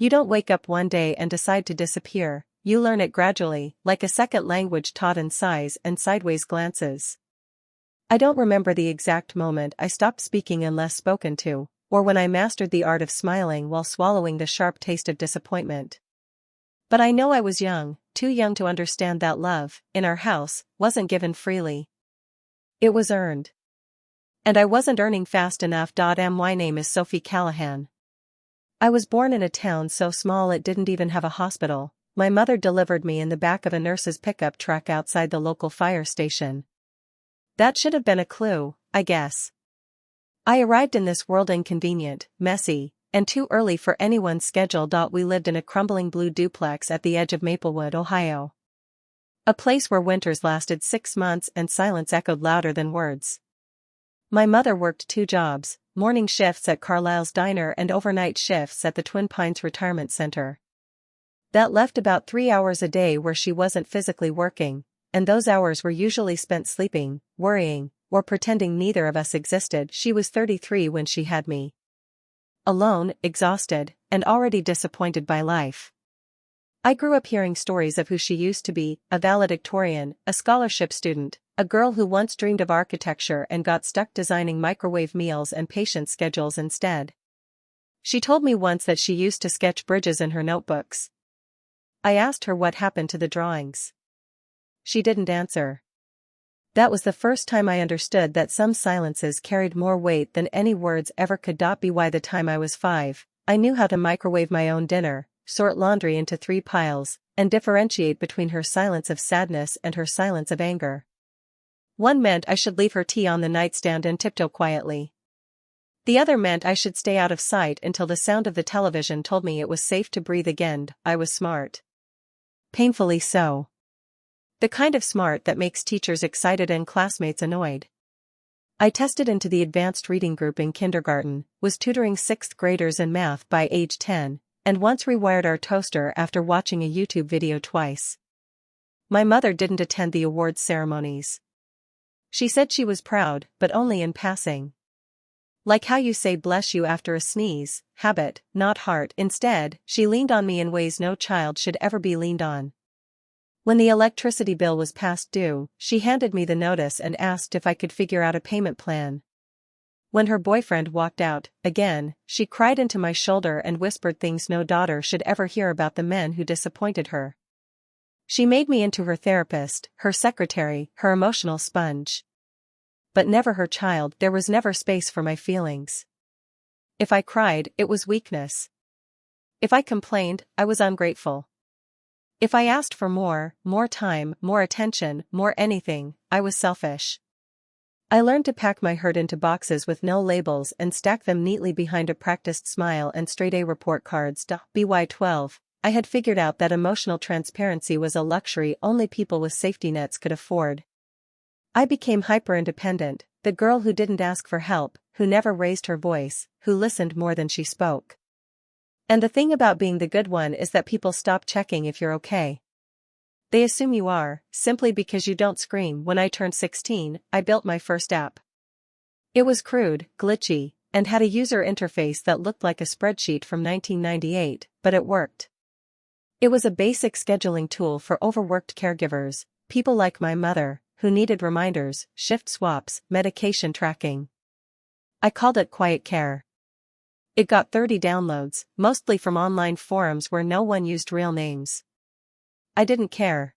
You don't wake up one day and decide to disappear, you learn it gradually, like a second language taught in sighs and sideways glances. I don't remember the exact moment I stopped speaking unless spoken to, or when I mastered the art of smiling while swallowing the sharp taste of disappointment. But I know I was young, too young to understand that love, in our house, wasn't given freely. It was earned. And I wasn't earning fast enough. My name is Sophie Callahan. I was born in a town so small it didn't even have a hospital. My mother delivered me in the back of a nurse's pickup truck outside the local fire station. That should have been a clue, I guess. I arrived in this world inconvenient, messy, and too early for anyone's schedule. We lived in a crumbling blue duplex at the edge of Maplewood, Ohio. A place where winters lasted 6 months and silence echoed louder than words. My mother worked 2 jobs, morning shifts at Carlisle's Diner and overnight shifts at the Twin Pines Retirement Center. That left about 3 hours a day where she wasn't physically working, and those hours were usually spent sleeping, worrying, or pretending neither of us existed. She was 33 when she had me. Alone, exhausted, and already disappointed by life. I grew up hearing stories of who she used to be, a valedictorian, a scholarship student, a girl who once dreamed of architecture and got stuck designing microwave meals and patient schedules instead. She told me once that she used to sketch bridges in her notebooks. I asked her what happened to the drawings. She didn't answer. That was the first time I understood that some silences carried more weight than any words ever could. By the time I was 5, I knew how to microwave my own dinner, sort laundry into 3 piles, and differentiate between her silence of sadness and her silence of anger. One meant I should leave her tea on the nightstand and tiptoe quietly. The other meant I should stay out of sight until the sound of the television told me it was safe to breathe again. I was smart. Painfully so. The kind of smart that makes teachers excited and classmates annoyed. I tested into the advanced reading group in kindergarten, was tutoring 6th graders in math by age 10, and once rewired our toaster after watching a YouTube video twice. My mother didn't attend the awards ceremonies. She said she was proud, but only in passing. Like how you say bless you after a sneeze, habit, not heart. Instead, she leaned on me in ways no child should ever be leaned on. When the electricity bill was past due, she handed me the notice and asked if I could figure out a payment plan. When her boyfriend walked out, again, she cried into my shoulder and whispered things no daughter should ever hear about the men who disappointed her. She made me into her therapist, her secretary, her emotional sponge. But never her child. There was never space for my feelings. If I cried, it was weakness. If I complained, I was ungrateful. If I asked for more time, more attention, more anything, I was selfish. I learned to pack my hurt into boxes with no labels and stack them neatly behind a practiced smile and straight A report cards. By 12, I had figured out that emotional transparency was a luxury only people with safety nets could afford. I became hyper-independent, the girl who didn't ask for help, who never raised her voice, who listened more than she spoke. And the thing about being the good one is that people stop checking if you're okay. They assume you are, simply because you don't scream. When I turned 16, I built my first app. It was crude, glitchy, and had a user interface that looked like a spreadsheet from 1998, but it worked. It was a basic scheduling tool for overworked caregivers, people like my mother, who needed reminders, shift swaps, medication tracking. I called it Quiet Care. It got 30 downloads, mostly from online forums where no one used real names. I didn't care.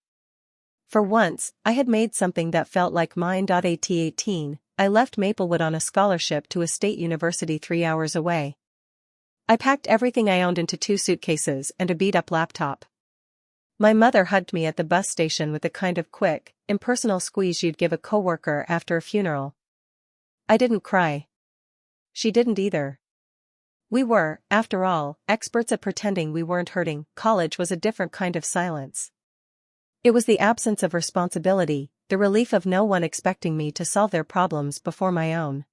For once, I had made something that felt like mine. At 18, I left Maplewood on a scholarship to a state university 3 hours away. I packed everything I owned into 2 suitcases and a beat-up laptop. My mother hugged me at the bus station with the kind of quick, impersonal squeeze you'd give a coworker after a funeral. I didn't cry. She didn't either. We were, after all, experts at pretending we weren't hurting. College was a different kind of silence. It was the absence of responsibility, the relief of no one expecting me to solve their problems before my own.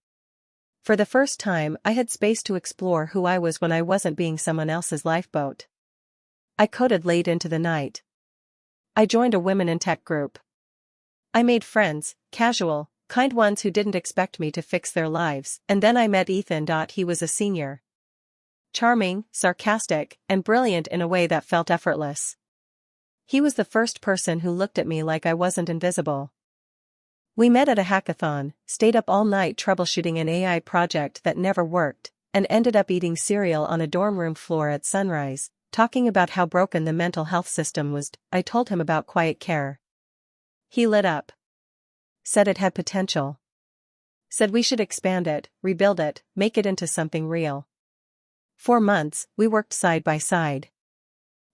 For the first time, I had space to explore who I was when I wasn't being someone else's lifeboat. I coded late into the night. I joined a women in tech group. I made friends, casual, kind ones who didn't expect me to fix their lives, and then I met Ethan. He was a senior. charming, sarcastic, and brilliant in a way that felt effortless. He was the first person who looked at me like I wasn't invisible. We met at a hackathon, stayed up all night troubleshooting an AI project that never worked, and ended up eating cereal on a dorm room floor at sunrise, talking about how broken the mental health system was. I told him about Quiet Care. He lit up. Said it had potential. Said we should expand it, rebuild it, make it into something real. For months, we worked side by side.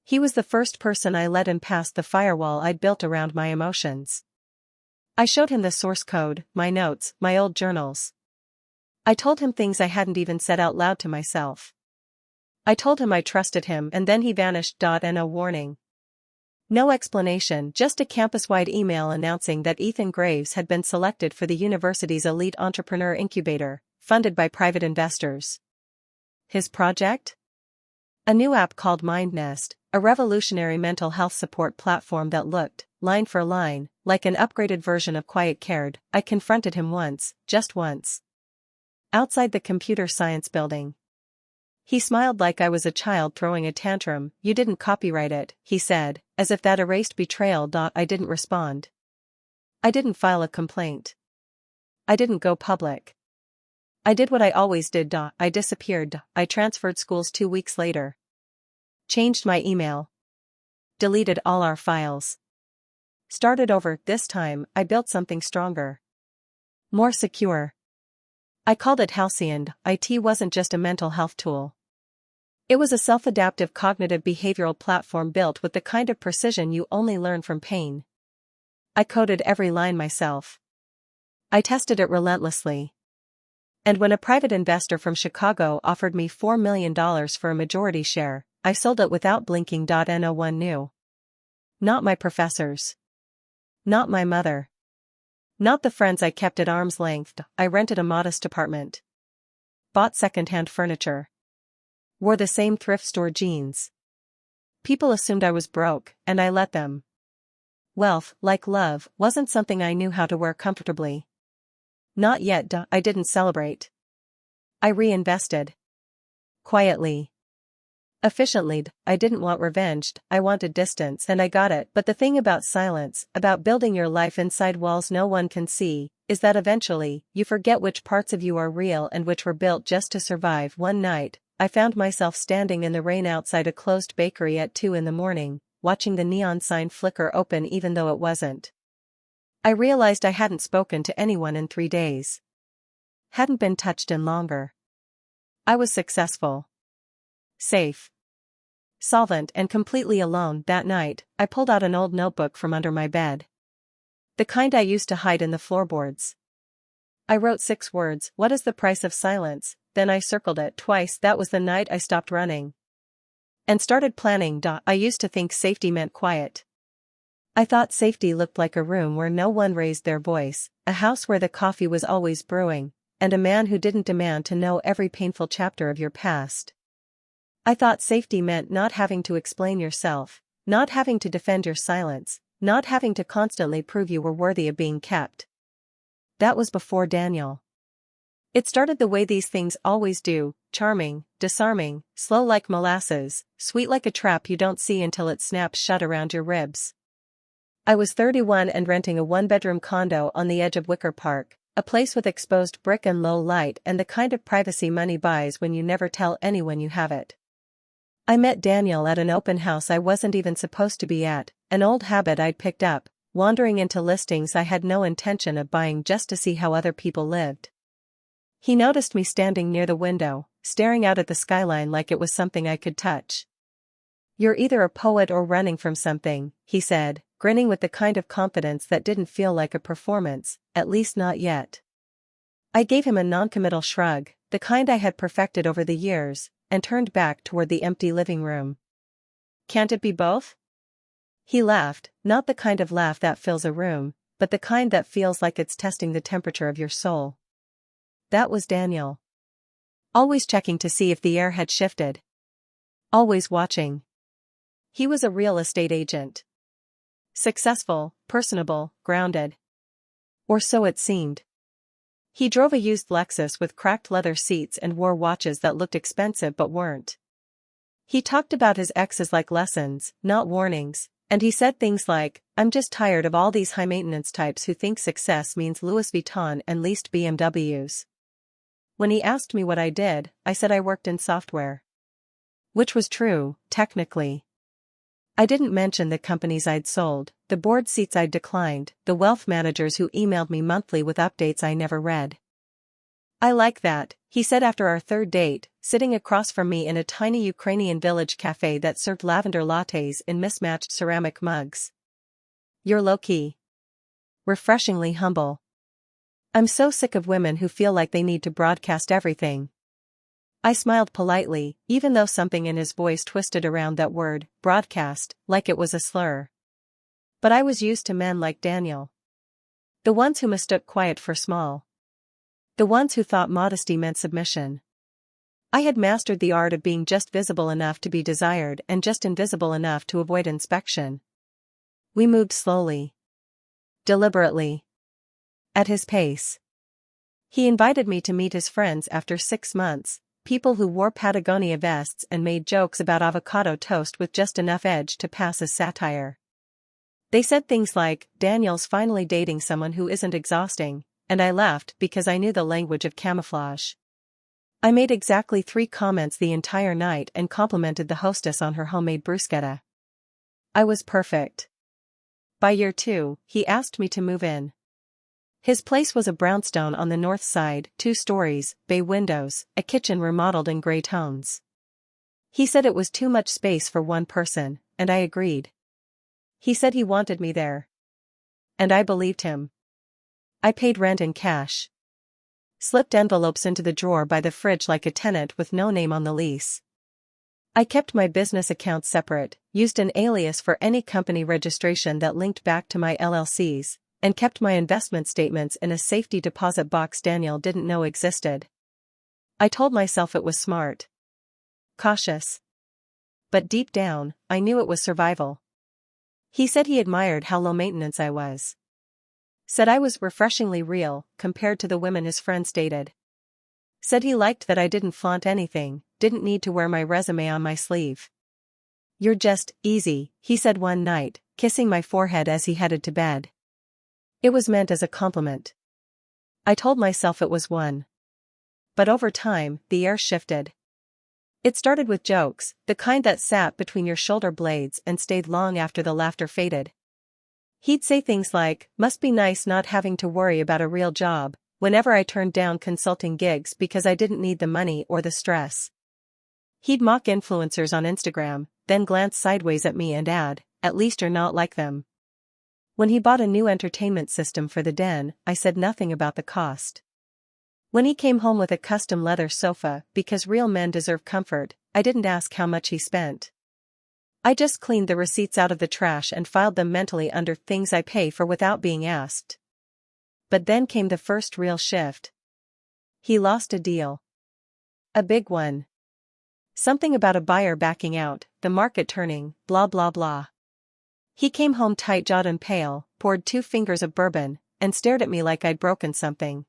He was the first person I let in past the firewall I'd built around my emotions. I showed him the source code, my notes, my old journals. I told him things I hadn't even said out loud to myself. I told him I trusted him, and then he vanished. No warning. No explanation, just a campus-wide email announcing that Ethan Graves had been selected for the university's elite entrepreneur incubator, funded by private investors. His project? A new app called MindNest, a revolutionary mental health support platform that looked, line for line, like an upgraded version of Quiet Cared. I confronted him once, just once. Outside the computer science building. He smiled like I was a child throwing a tantrum. You didn't copyright it, he said, as if that erased betrayal. I didn't respond. I didn't file a complaint. I didn't go public. I did what I always did. I disappeared. I transferred schools 2 weeks later. Changed my email. Deleted all our files. Started over. This time, I built something stronger. More secure. I called it Halcyon. IT wasn't just a mental health tool. It was a self-adaptive cognitive behavioral platform built with the kind of precision you only learn from pain. I coded every line myself. I tested it relentlessly. And when a private investor from Chicago offered me $4 million for a majority share, I sold it without blinking. No one knew. Not my professors. Not my mother. Not the friends I kept at arm's length. I rented a modest apartment. Bought secondhand furniture. Wore the same thrift store jeans. People assumed I was broke, and I let them. Wealth, like love, wasn't something I knew how to wear comfortably. Not yet. I didn't celebrate. I reinvested. Quietly. Efficiently. I didn't want revenge, I wanted distance, and I got it. But the thing about silence, about building your life inside walls no one can see, is that eventually, you forget which parts of you are real and which were built just to survive. One night, I found myself standing in the rain outside a closed bakery at 2 a.m, watching the neon sign flicker open even though it wasn't. I realized I hadn't spoken to anyone in 3 days. Hadn't been touched in longer. I was successful. Safe. Solvent and completely alone. That night, I pulled out an old notebook from under my bed. The kind I used to hide in the floorboards. I wrote 6 words, "What is the price of silence?" Then I circled it twice. That was the night I stopped running. And started planning. I used to think safety meant quiet. I thought safety looked like a room where no one raised their voice, a house where the coffee was always brewing, and a man who didn't demand to know every painful chapter of your past. I thought safety meant not having to explain yourself, not having to defend your silence, not having to constantly prove you were worthy of being kept. That was before Daniel. It started the way these things always do, charming, disarming, slow like molasses, sweet like a trap you don't see until it snaps shut around your ribs. I was 31 and renting a 1-bedroom condo on the edge of Wicker Park, a place with exposed brick and low light and the kind of privacy money buys when you never tell anyone you have it. I met Daniel at an open house I wasn't even supposed to be at, an old habit I'd picked up, wandering into listings I had no intention of buying just to see how other people lived. He noticed me standing near the window, staring out at the skyline like it was something I could touch. "You're either a poet or running from something," he said, grinning with the kind of confidence that didn't feel like a performance, at least not yet. I gave him a noncommittal shrug, the kind I had perfected over the years, and turned back toward the empty living room. "Can't it be both?" He laughed, not the kind of laugh that fills a room, but the kind that feels like it's testing the temperature of your soul. That was Daniel. Always checking to see if the air had shifted. Always watching. He was a real estate agent. Successful, personable, grounded. Or so it seemed. He drove a used Lexus with cracked leather seats and wore watches that looked expensive but weren't. He talked about his exes like lessons, not warnings, and he said things like, "I'm just tired of all these high-maintenance types who think success means Louis Vuitton and leased BMWs." When he asked me what I did, I said I worked in software. Which was true, technically. I didn't mention the companies I'd sold, the board seats I'd declined, the wealth managers who emailed me monthly with updates I never read. "I like that," he said after our third date, sitting across from me in a tiny Ukrainian village cafe that served lavender lattes in mismatched ceramic mugs. "You're low-key. Refreshingly humble. I'm so sick of women who feel like they need to broadcast everything." I smiled politely, even though something in his voice twisted around that word, broadcast, like it was a slur. But I was used to men like Daniel. The ones who mistook quiet for small. The ones who thought modesty meant submission. I had mastered the art of being just visible enough to be desired and just invisible enough to avoid inspection. We moved slowly. Deliberately. At his pace. He invited me to meet his friends after 6 months, people who wore Patagonia vests and made jokes about avocado toast with just enough edge to pass as satire. They said things like, "Daniel's finally dating someone who isn't exhausting," and I laughed because I knew the language of camouflage. I made exactly 3 comments the entire night and complimented the hostess on her homemade bruschetta. I was perfect. By year 2, he asked me to move in. His place was a brownstone on the north side, 2 stories, bay windows, a kitchen remodeled in gray tones. He said it was too much space for one person, and I agreed. He said he wanted me there. And I believed him. I paid rent in cash. Slipped envelopes into the drawer by the fridge like a tenant with no name on the lease. I kept my business accounts separate, used an alias for any company registration that linked back to my LLCs, and kept my investment statements in a safety deposit box Daniel didn't know existed. I told myself it was smart. Cautious. But deep down, I knew it was survival. He said he admired how low maintenance I was. Said I was refreshingly real, compared to the women his friends dated. Said he liked that I didn't flaunt anything, didn't need to wear my resume on my sleeve. "You're just easy," he said one night, kissing my forehead as he headed to bed. It was meant as a compliment. I told myself it was one. But over time, the air shifted. It started with jokes, the kind that sat between your shoulder blades and stayed long after the laughter faded. He'd say things like, "Must be nice not having to worry about a real job," whenever I turned down consulting gigs because I didn't need the money or the stress. He'd mock influencers on Instagram, then glance sideways at me and add, "At least you're not like them." When he bought a new entertainment system for the den, I said nothing about the cost. When he came home with a custom leather sofa, because real men deserve comfort, I didn't ask how much he spent. I just cleaned the receipts out of the trash and filed them mentally under things I pay for without being asked. But then came the first real shift. He lost a deal. A big one. Something about a buyer backing out, the market turning, blah blah blah. He came home tight-jawed and pale, poured 2 fingers of bourbon, and stared at me like I'd broken something.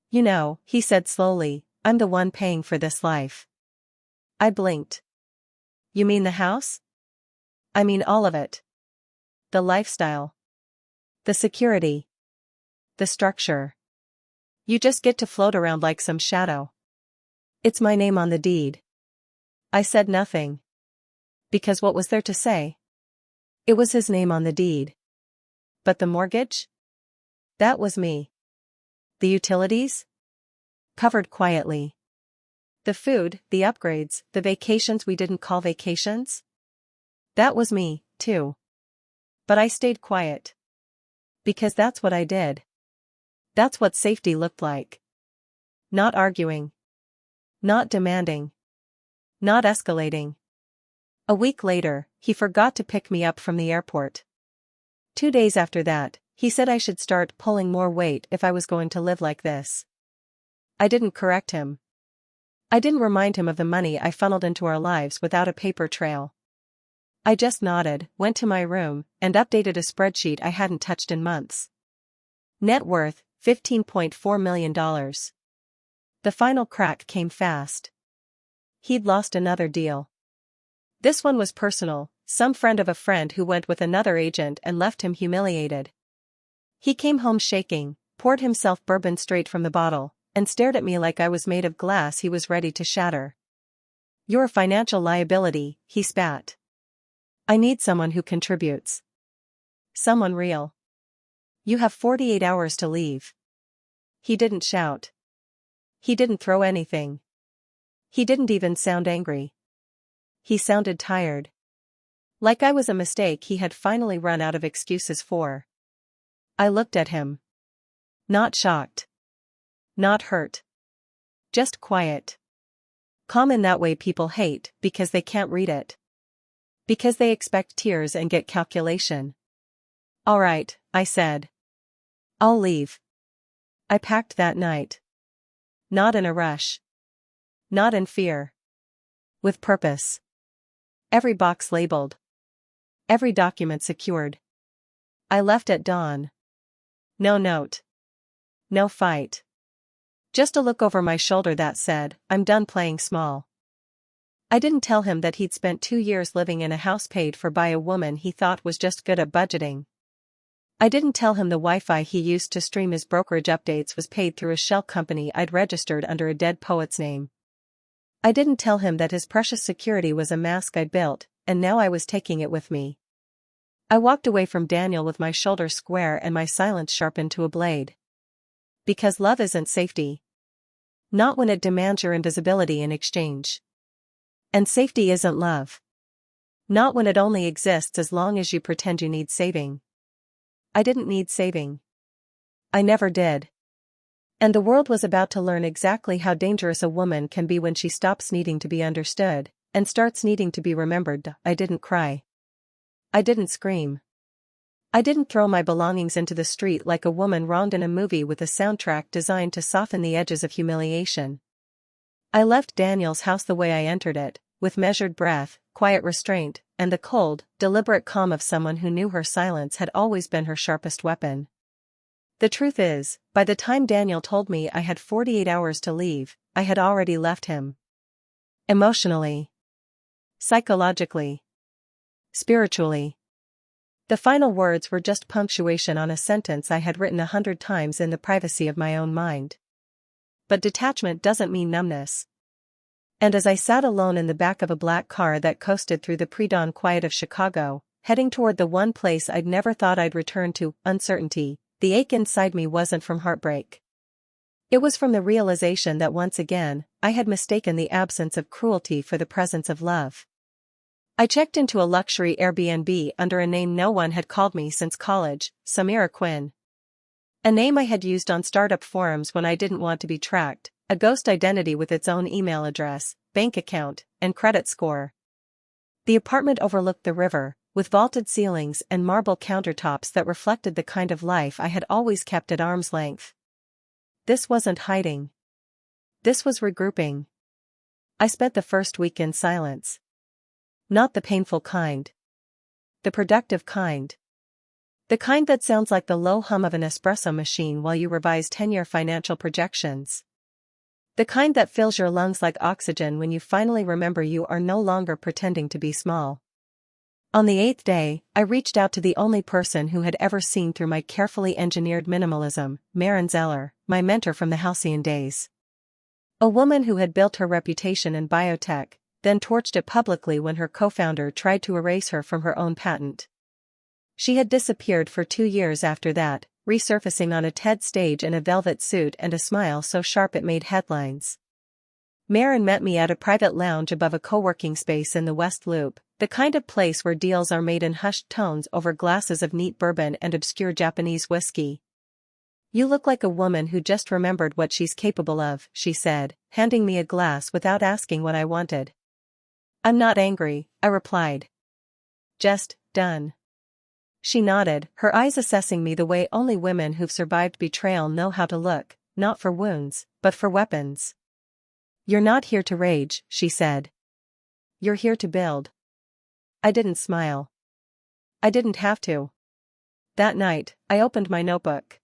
"You know," he said slowly, "I'm the one paying for this life." I blinked. "You mean the house?" "I mean all of it. The lifestyle. The security. The structure. You just get to float around like some shadow." "It's my name on the deed." I said nothing. Because what was there to say? It was his name on the deed. But the mortgage? That was me. The utilities? Covered quietly. The food, the upgrades, the vacations we didn't call vacations? That was me, too. But I stayed quiet. Because that's what I did. That's what safety looked like. Not arguing. Not demanding. Not escalating. A week later, he forgot to pick me up from the airport. 2 days after that, he said I should start pulling more weight if I was going to live like this. I didn't correct him. I didn't remind him of the money I funneled into our lives without a paper trail. I just nodded, went to my room, and updated a spreadsheet I hadn't touched in months. Net worth, $15.4 million. The final crack came fast. He'd lost another deal. This one was personal, some friend of a friend who went with another agent and left him humiliated. He came home shaking, poured himself bourbon straight from the bottle, and stared at me like I was made of glass he was ready to shatter. "You're a financial liability," he spat. "I need someone who contributes. Someone real. You have 48 hours to leave." He didn't shout. He didn't throw anything. He didn't even sound angry. He sounded tired. Like I was a mistake he had finally run out of excuses for. I looked at him. Not shocked. Not hurt. Just quiet. Calm in that way people hate because they can't read it. Because they expect tears and get calculation. "All right," I said. "I'll leave." I packed that night. Not in a rush. Not in fear. With purpose. Every box labeled. Every document secured. I left at dawn. No note. No fight. Just a look over my shoulder that said, "I'm done playing small." I didn't tell him that he'd spent 2 years living in a house paid for by a woman he thought was just good at budgeting. I didn't tell him the Wi-Fi he used to stream his brokerage updates was paid through a shell company I'd registered under a dead poet's name. I didn't tell him that his precious security was a mask I'd built, and now I was taking it with me. I walked away from Daniel with my shoulders square and my silence sharpened to a blade. Because love isn't safety. Not when it demands your invisibility in exchange. And safety isn't love. Not when it only exists as long as you pretend you need saving. I didn't need saving. I never did. And the world was about to learn exactly how dangerous a woman can be when she stops needing to be understood, and starts needing to be remembered. I didn't cry. I didn't scream. I didn't throw my belongings into the street like a woman wronged in a movie with a soundtrack designed to soften the edges of humiliation. I left Daniel's house the way I entered it, with measured breath, quiet restraint, and the cold, deliberate calm of someone who knew her silence had always been her sharpest weapon. The truth is, by the time Daniel told me I had 48 hours to leave, I had already left him. Emotionally. Psychologically. Spiritually. The final words were just punctuation on a sentence I had written 100 times in the privacy of my own mind. But detachment doesn't mean numbness. And as I sat alone in the back of a black car that coasted through the pre-dawn quiet of Chicago, heading toward the one place I'd never thought I'd return to, uncertainty, the ache inside me wasn't from heartbreak. It was from the realization that once again, I had mistaken the absence of cruelty for the presence of love. I checked into a luxury Airbnb under a name no one had called me since college, Samira Quinn. A name I had used on startup forums when I didn't want to be tracked, a ghost identity with its own email address, bank account, and credit score. The apartment overlooked the river, with vaulted ceilings and marble countertops that reflected the kind of life I had always kept at arm's length. This wasn't hiding. This was regrouping. I spent the first week in silence. Not the painful kind. The productive kind. The kind that sounds like the low hum of an espresso machine while you revise 10-year financial projections. The kind that fills your lungs like oxygen when you finally remember you are no longer pretending to be small. On the 8th day, I reached out to the only person who had ever seen through my carefully engineered minimalism, Maren Zeller, my mentor from the halcyon days. A woman who had built her reputation in biotech, then torched it publicly when her co-founder tried to erase her from her own patent. She had disappeared for 2 years after that, resurfacing on a TED stage in a velvet suit and a smile so sharp it made headlines. Maren met me at a private lounge above a co-working space in the West Loop, the kind of place where deals are made in hushed tones over glasses of neat bourbon and obscure Japanese whiskey. "You look like a woman who just remembered what she's capable of," she said, handing me a glass without asking what I wanted. "I'm not angry," I replied. "Just, done." She nodded, her eyes assessing me the way only women who've survived betrayal know how to look, not for wounds, but for weapons. "You're not here to rage," she said. "You're here to build." I didn't smile. I didn't have to. That night, I opened my notebook.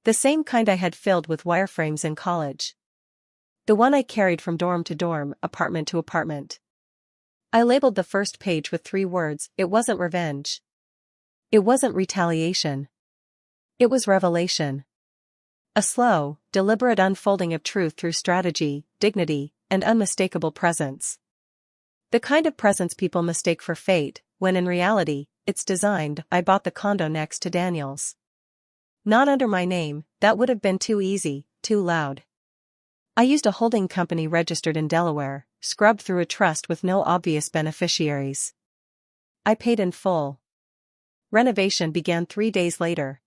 The same kind I had filled with wireframes in college. The one I carried from dorm to dorm, apartment to apartment. I labeled the first page with 3 words: it wasn't revenge. It wasn't retaliation. It was revelation. A slow, deliberate unfolding of truth through strategy, dignity, and unmistakable presence. The kind of presence people mistake for fate, when in reality, it's designed. I bought the condo next to Daniel's. Not under my name, that would have been too easy, too loud. I used a holding company registered in Delaware, scrubbed through a trust with no obvious beneficiaries. I paid in full. Renovation began 3 days later.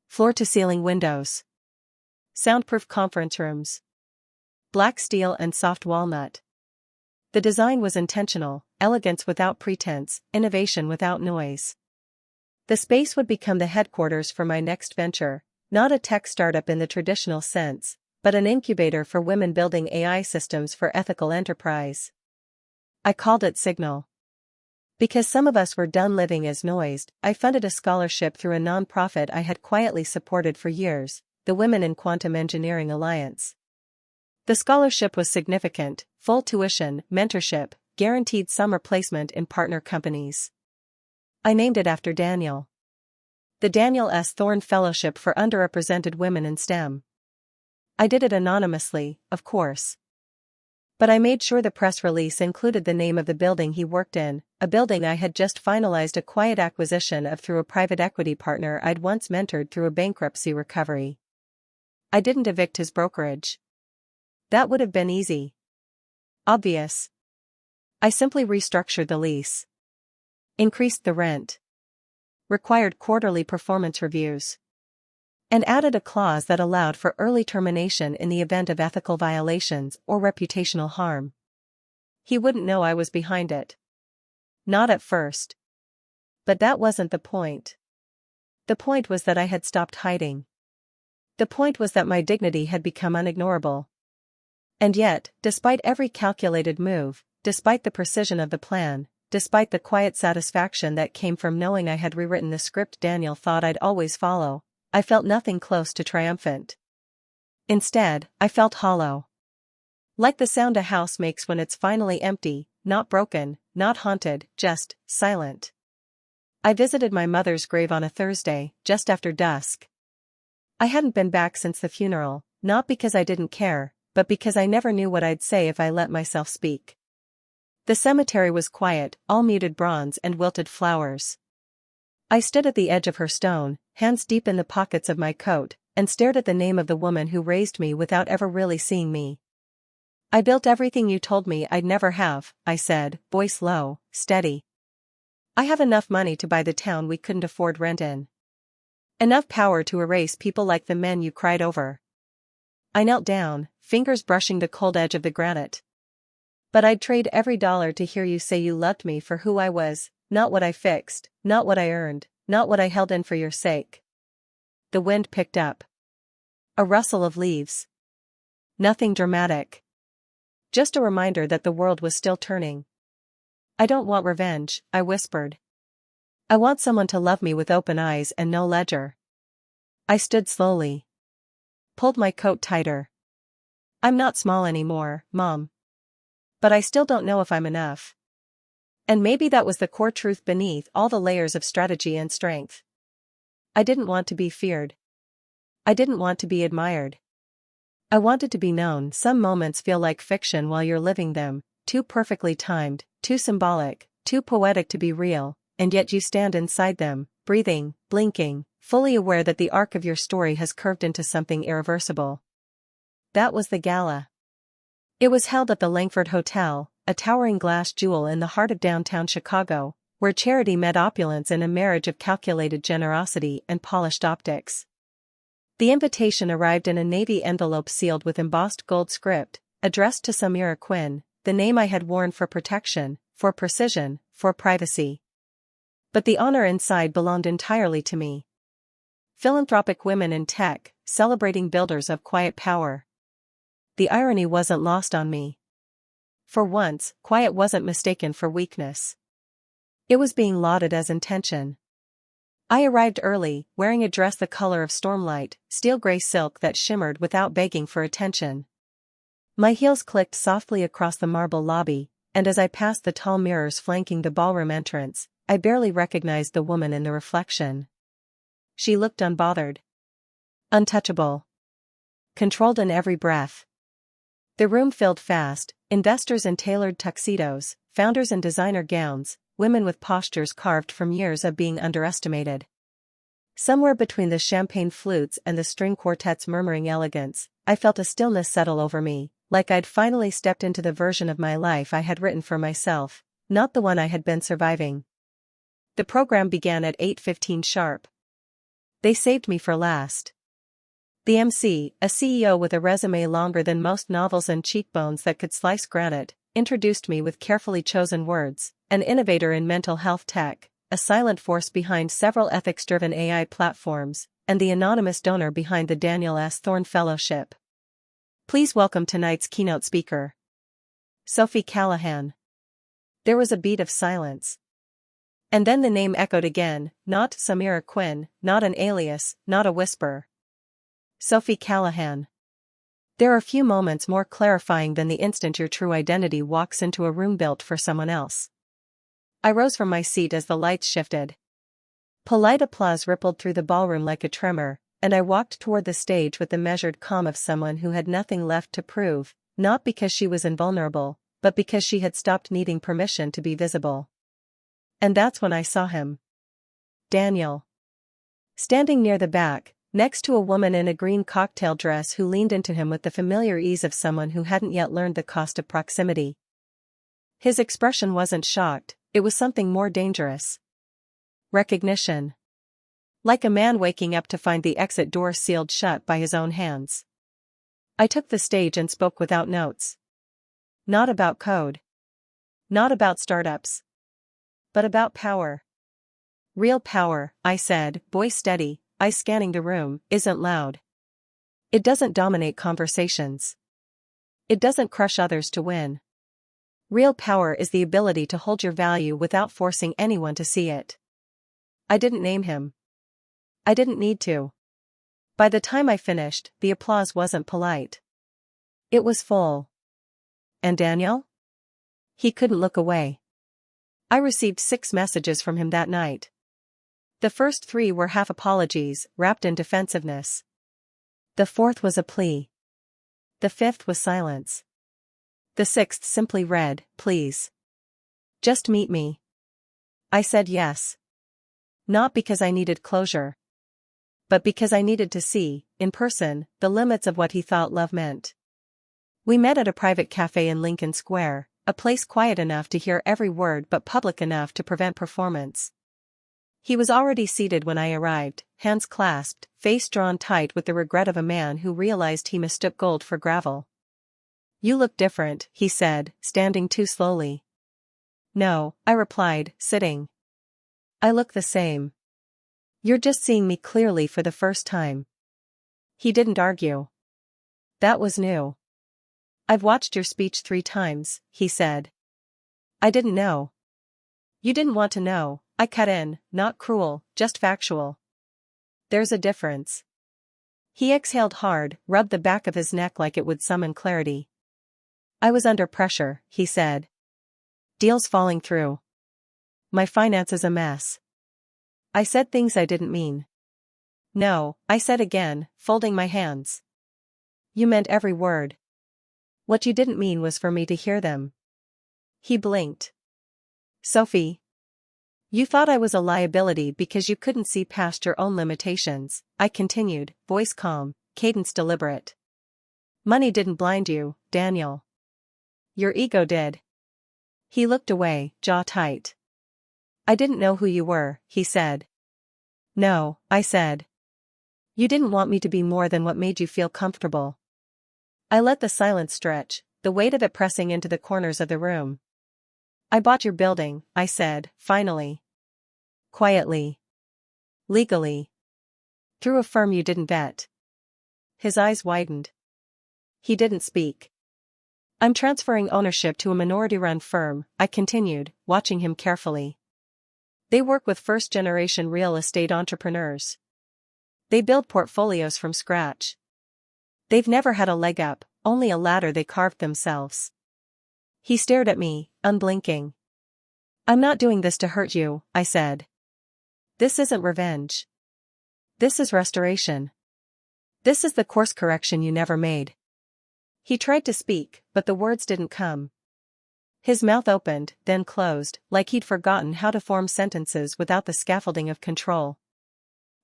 Floor-to-ceiling windows. Soundproof conference rooms. Black steel and soft walnut. The design was intentional, elegance without pretense, innovation without noise. The space would become the headquarters for my next venture, not a tech startup in the traditional sense, but an incubator for women building AI systems for ethical enterprise. I called it Signal. Because some of us were done living as noised, I funded a scholarship through a nonprofit I had quietly supported for years, the Women in Quantum Engineering Alliance. The scholarship was significant: full tuition, mentorship, guaranteed summer placement in partner companies. I named it after Daniel. The Daniel S. Thorne Fellowship for Underrepresented Women in STEM. I did it anonymously, of course. But I made sure the press release included the name of the building he worked in, a building I had just finalized a quiet acquisition of through a private equity partner I'd once mentored through a bankruptcy recovery. I didn't evict his brokerage. That would have been easy. Obvious. I simply restructured the lease. Increased the rent. Required quarterly performance reviews. And added a clause that allowed for early termination in the event of ethical violations or reputational harm. He wouldn't know I was behind it. Not at first. But that wasn't the point. The point was that I had stopped hiding. The point was that my dignity had become unignorable. And yet, despite every calculated move, despite the precision of the plan, despite the quiet satisfaction that came from knowing I had rewritten the script Daniel thought I'd always follow, I felt nothing close to triumphant. Instead, I felt hollow. Like the sound a house makes when it's finally empty, not broken, not haunted, just silent. I visited my mother's grave on a Thursday, just after dusk. I hadn't been back since the funeral, not because I didn't care, but because I never knew what I'd say if I let myself speak. The cemetery was quiet, all muted bronze and wilted flowers. I stood at the edge of her stone, hands deep in the pockets of my coat, and stared at the name of the woman who raised me without ever really seeing me. I built everything you told me I'd never have, I said, voice low, steady. I have enough money to buy the town we couldn't afford rent in. Enough power to erase people like the men you cried over. I knelt down, fingers brushing the cold edge of the granite. But I'd trade every dollar to hear you say you loved me for who I was, not what I fixed, not what I earned, not what I held in for your sake. The wind picked up. A rustle of leaves. Nothing dramatic. Just a reminder that the world was still turning. I don't want revenge, I whispered. I want someone to love me with open eyes and no ledger. I stood slowly. Pulled my coat tighter. I'm not small anymore, Mom. But I still don't know if I'm enough. And maybe that was the core truth beneath all the layers of strategy and strength. I didn't want to be feared. I didn't want to be admired. I wanted to be known. Some moments feel like fiction while you're living them, too perfectly timed, too symbolic, too poetic to be real, and yet you stand inside them, breathing, blinking, fully aware that the arc of your story has curved into something irreversible. That was the gala. It was held at the Langford Hotel, a towering glass jewel in the heart of downtown Chicago, where charity met opulence in a marriage of calculated generosity and polished optics. The invitation arrived in a navy envelope sealed with embossed gold script, addressed to Samira Quinn, the name I had worn for protection, for precision, for privacy. But the honor inside belonged entirely to me. Philanthropic women in tech, celebrating builders of quiet power. The irony wasn't lost on me. For once, quiet wasn't mistaken for weakness. It was being lauded as intention. I arrived early, wearing a dress the color of stormlight, steel gray silk that shimmered without begging for attention. My heels clicked softly across the marble lobby, and as I passed the tall mirrors flanking the ballroom entrance, I barely recognized the woman in the reflection. She looked unbothered. Untouchable. Controlled in every breath. The room filled fast, investors in tailored tuxedos, founders in designer gowns, women with postures carved from years of being underestimated. Somewhere between the champagne flutes and the string quartet's murmuring elegance, I felt a stillness settle over me, like I'd finally stepped into the version of my life I had written for myself, not the one I had been surviving. The program began at 8:15 sharp. They saved me for last. The MC, a CEO with a resume longer than most novels and cheekbones that could slice granite, introduced me with carefully chosen words: an innovator in mental health tech, a silent force behind several ethics-driven AI platforms, and the anonymous donor behind the Daniel S. Thorne Fellowship. Please welcome tonight's keynote speaker, Sophie Callahan. There was a beat of silence. And then the name echoed again, not Samira Quinn, not an alias, not a whisper. Sophie Callahan. There are few moments more clarifying than the instant your true identity walks into a room built for someone else. I rose from my seat as the lights shifted. Polite applause rippled through the ballroom like a tremor, and I walked toward the stage with the measured calm of someone who had nothing left to prove, not because she was invulnerable, but because she had stopped needing permission to be visible. And that's when I saw him. Daniel. Standing near the back, next to a woman in a green cocktail dress who leaned into him with the familiar ease of someone who hadn't yet learned the cost of proximity. His expression wasn't shocked, it was something more dangerous. Recognition. Like a man waking up to find the exit door sealed shut by his own hands. I took the stage and spoke without notes. Not about code. Not about startups. But about power. Real power, I said, voice steady, eyes scanning the room, isn't loud. It doesn't dominate conversations. It doesn't crush others to win. Real power is the ability to hold your value without forcing anyone to see it. I didn't name him. I didn't need to. By the time I finished, the applause wasn't polite. It was full. And Daniel? He couldn't look away. I received 6 messages from him that night. The first 3 were half apologies, wrapped in defensiveness. The 4th was a plea. The 5th was silence. The 6th simply read, please. Just meet me. I said yes. Not because I needed closure. But because I needed to see, in person, the limits of what he thought love meant. We met at a private cafe in Lincoln Square, a place quiet enough to hear every word but public enough to prevent performance. He was already seated when I arrived, hands clasped, face drawn tight with the regret of a man who realized he mistook gold for gravel. You look different, he said, standing too slowly. No, I replied, sitting. I look the same. You're just seeing me clearly for the first time. He didn't argue. That was new. I've watched your speech 3 times, he said. I didn't know. You didn't want to know, I cut in, not cruel, just factual. There's a difference. He exhaled hard, rubbed the back of his neck like it would summon clarity. I was under pressure, he said. Deals falling through. My finances a mess. I said things I didn't mean. No, I said again, folding my hands. You meant every word. What you didn't mean was for me to hear them. He blinked. Sophie. You thought I was a liability because you couldn't see past your own limitations, I continued, voice calm, cadence deliberate. Money didn't blind you, Daniel. Your ego did. He looked away, jaw tight. I didn't know who you were, he said. No, I said. You didn't want me to be more than what made you feel comfortable. I let the silence stretch, the weight of it pressing into the corners of the room. I bought your building, I said, finally. Quietly. Legally. Through a firm you didn't vet. His eyes widened. He didn't speak. I'm transferring ownership to a minority-run firm, I continued, watching him carefully. They work with first-generation real estate entrepreneurs. They build portfolios from scratch. They've never had a leg up, only a ladder they carved themselves. He stared at me, unblinking. I'm not doing this to hurt you, I said. This isn't revenge. This is restoration. This is the course correction you never made. He tried to speak, but the words didn't come. His mouth opened, then closed, like he'd forgotten how to form sentences without the scaffolding of control.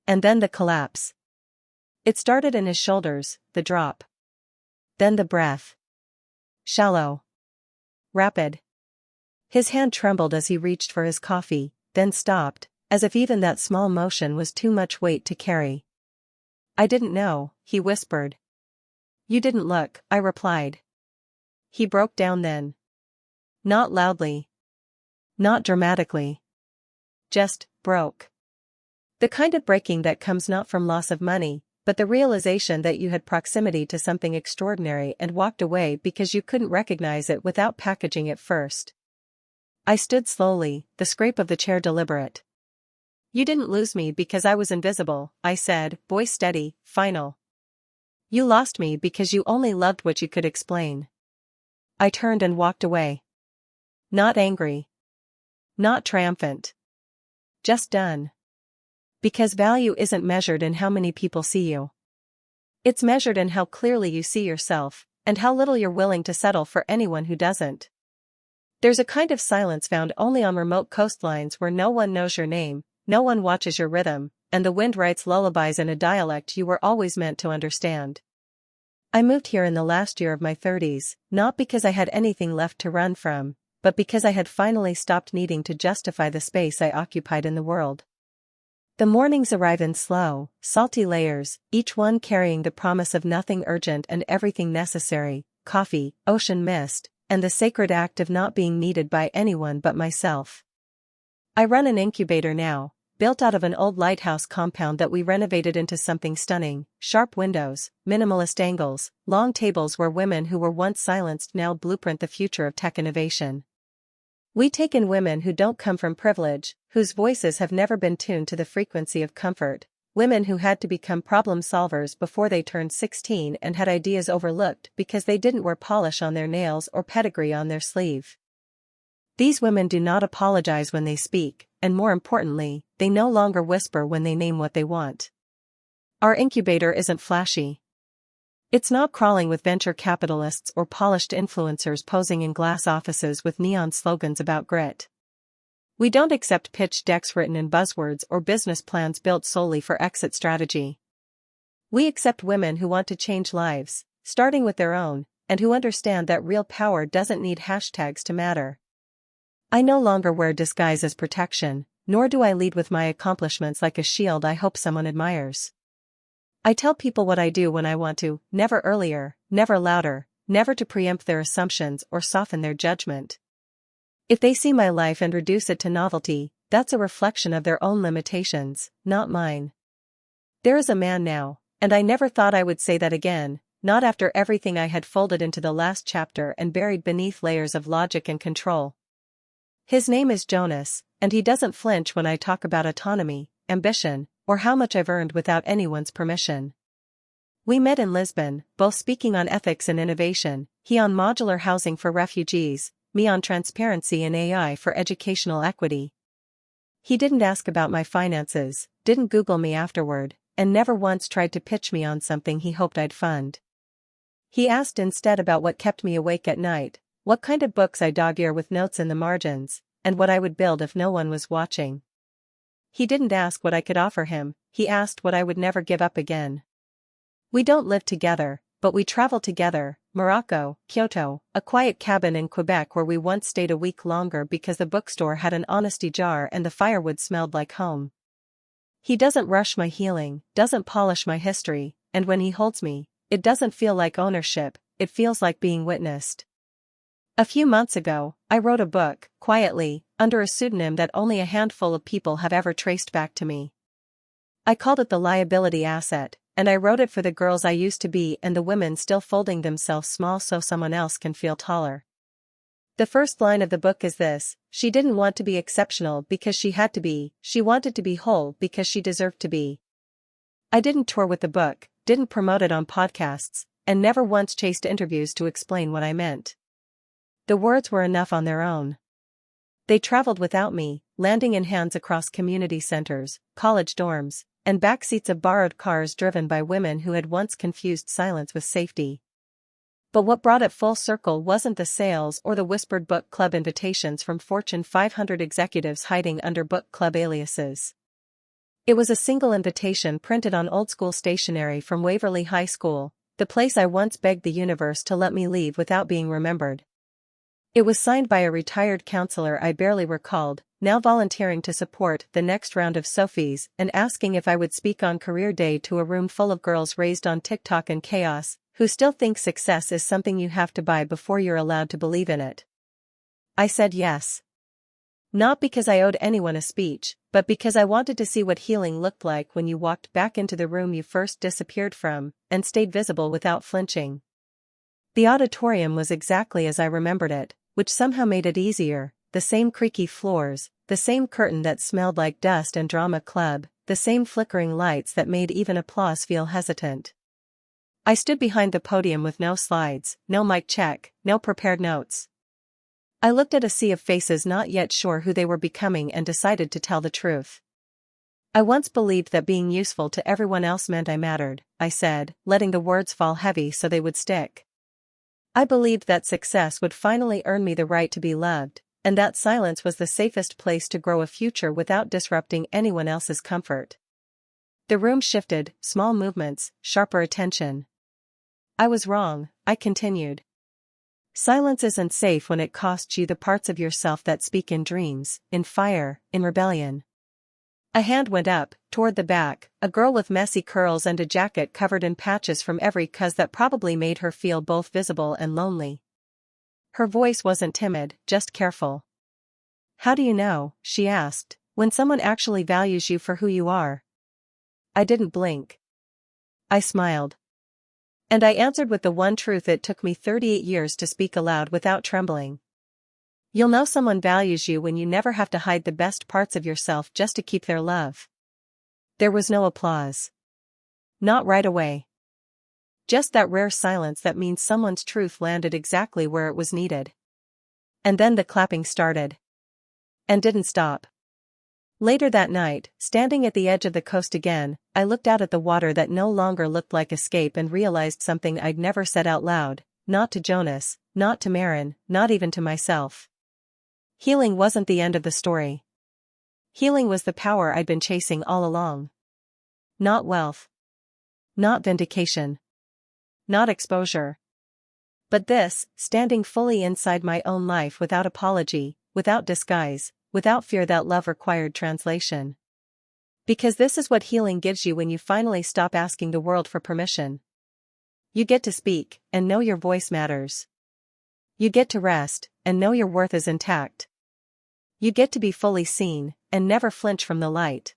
And then the collapse. It started in his shoulders, the drop. Then the breath. Shallow. Rapid. His hand trembled as he reached for his coffee, then stopped, as if even that small motion was too much weight to carry. I didn't know, he whispered. You didn't look, I replied. He broke down then. Not loudly. Not dramatically. Just broke. The kind of breaking that comes not from loss of money, but the realization that you had proximity to something extraordinary and walked away because you couldn't recognize it without packaging it first. I stood slowly, the scrape of the chair deliberate. You didn't lose me because I was invisible, I said, voice steady, final. You lost me because you only loved what you could explain. I turned and walked away. Not angry. Not triumphant. Just done. Because value isn't measured in how many people see you. It's measured in how clearly you see yourself, and how little you're willing to settle for anyone who doesn't. There's a kind of silence found only on remote coastlines where no one knows your name, no one watches your rhythm, and the wind writes lullabies in a dialect you were always meant to understand. I moved here in the last year of my 30s, not because I had anything left to run from, but because I had finally stopped needing to justify the space I occupied in the world. The mornings arrive in slow, salty layers, each one carrying the promise of nothing urgent and everything necessary, coffee, ocean mist, and the sacred act of not being needed by anyone but myself. I run an incubator now, built out of an old lighthouse compound that we renovated into something stunning, sharp windows, minimalist angles, long tables where women who were once silenced now blueprint the future of tech innovation. We take in women who don't come from privilege, whose voices have never been tuned to the frequency of comfort, women who had to become problem solvers before they turned 16 and had ideas overlooked because they didn't wear polish on their nails or pedigree on their sleeve. These women do not apologize when they speak, and more importantly, they no longer whisper when they name what they want. Our incubator isn't flashy. It's not crawling with venture capitalists or polished influencers posing in glass offices with neon slogans about grit. We don't accept pitch decks written in buzzwords or business plans built solely for exit strategy. We accept women who want to change lives, starting with their own, and who understand that real power doesn't need hashtags to matter. I no longer wear disguise as protection, nor do I lead with my accomplishments like a shield I hope someone admires. I tell people what I do when I want to, never earlier, never louder, never to preempt their assumptions or soften their judgment. If they see my life and reduce it to novelty, that's a reflection of their own limitations, not mine. There is a man now, and I never thought I would say that again, not after everything I had folded into the last chapter and buried beneath layers of logic and control. His name is Jonas, and he doesn't flinch when I talk about autonomy, ambition, or how much I've earned without anyone's permission. We met in Lisbon, both speaking on ethics and innovation, he on modular housing for refugees, me on transparency and AI for educational equity. He didn't ask about my finances, didn't Google me afterward, and never once tried to pitch me on something he hoped I'd fund. He asked instead about what kept me awake at night, what kind of books I dog-ear with notes in the margins, and what I would build if no one was watching. He didn't ask what I could offer him, he asked what I would never give up again. We don't live together, but we travel together, Morocco, Kyoto, a quiet cabin in Quebec where we once stayed a week longer because the bookstore had an honesty jar and the firewood smelled like home. He doesn't rush my healing, doesn't polish my history, and when he holds me, it doesn't feel like ownership, it feels like being witnessed. A few months ago, I wrote a book, quietly, under a pseudonym that only a handful of people have ever traced back to me. I called it The Liability Asset, and I wrote it for the girls I used to be and the women still folding themselves small so someone else can feel taller. The first line of the book is this: she didn't want to be exceptional because she had to be, she wanted to be whole because she deserved to be. I didn't tour with the book, didn't promote it on podcasts, and never once chased interviews to explain what I meant. The words were enough on their own. They traveled without me, landing in hands across community centers, college dorms, and backseats of borrowed cars driven by women who had once confused silence with safety. But what brought it full circle wasn't the sales or the whispered book club invitations from Fortune 500 executives hiding under book club aliases. It was a single invitation printed on old-school stationery from Waverly High School, the place I once begged the universe to let me leave without being remembered. It was signed by a retired counselor I barely recalled, now volunteering to support the next round of Sophies and asking if I would speak on career day to a room full of girls raised on TikTok and chaos, who still think success is something you have to buy before you're allowed to believe in it. I said yes. Not because I owed anyone a speech, but because I wanted to see what healing looked like when you walked back into the room you first disappeared from, and stayed visible without flinching. The auditorium was exactly as I remembered it, which somehow made it easier: the same creaky floors, the same curtain that smelled like dust and drama club, the same flickering lights that made even applause feel hesitant. I stood behind the podium with no slides, no mic check, no prepared notes. I looked at a sea of faces not yet sure who they were becoming and decided to tell the truth. I once believed that being useful to everyone else meant I mattered, I said, letting the words fall heavy so they would stick. I believed that success would finally earn me the right to be loved, and that silence was the safest place to grow a future without disrupting anyone else's comfort. The room shifted, small movements, sharper attention. I was wrong, I continued. Silence isn't safe when it costs you the parts of yourself that speak in dreams, in fire, in rebellion. A hand went up, toward the back, a girl with messy curls and a jacket covered in patches from every cause that probably made her feel both visible and lonely. Her voice wasn't timid, just careful. How do you know, she asked, when someone actually values you for who you are? I didn't blink. I smiled. And I answered with the one truth it took me 38 years to speak aloud without trembling. You'll know someone values you when you never have to hide the best parts of yourself just to keep their love. There was no applause. Not right away. Just that rare silence that means someone's truth landed exactly where it was needed. And then the clapping started. And didn't stop. Later that night, standing at the edge of the coast again, I looked out at the water that no longer looked like escape and realized something I'd never said out loud, not to Jonas, not to Marin, not even to myself. Healing wasn't the end of the story. Healing was the power I'd been chasing all along. Not wealth. Not vindication. Not exposure. But this, standing fully inside my own life without apology, without disguise, without fear that love required translation. Because this is what healing gives you when you finally stop asking the world for permission. You get to speak, and know your voice matters. You get to rest, and know your worth is intact. You get to be fully seen, and never flinch from the light.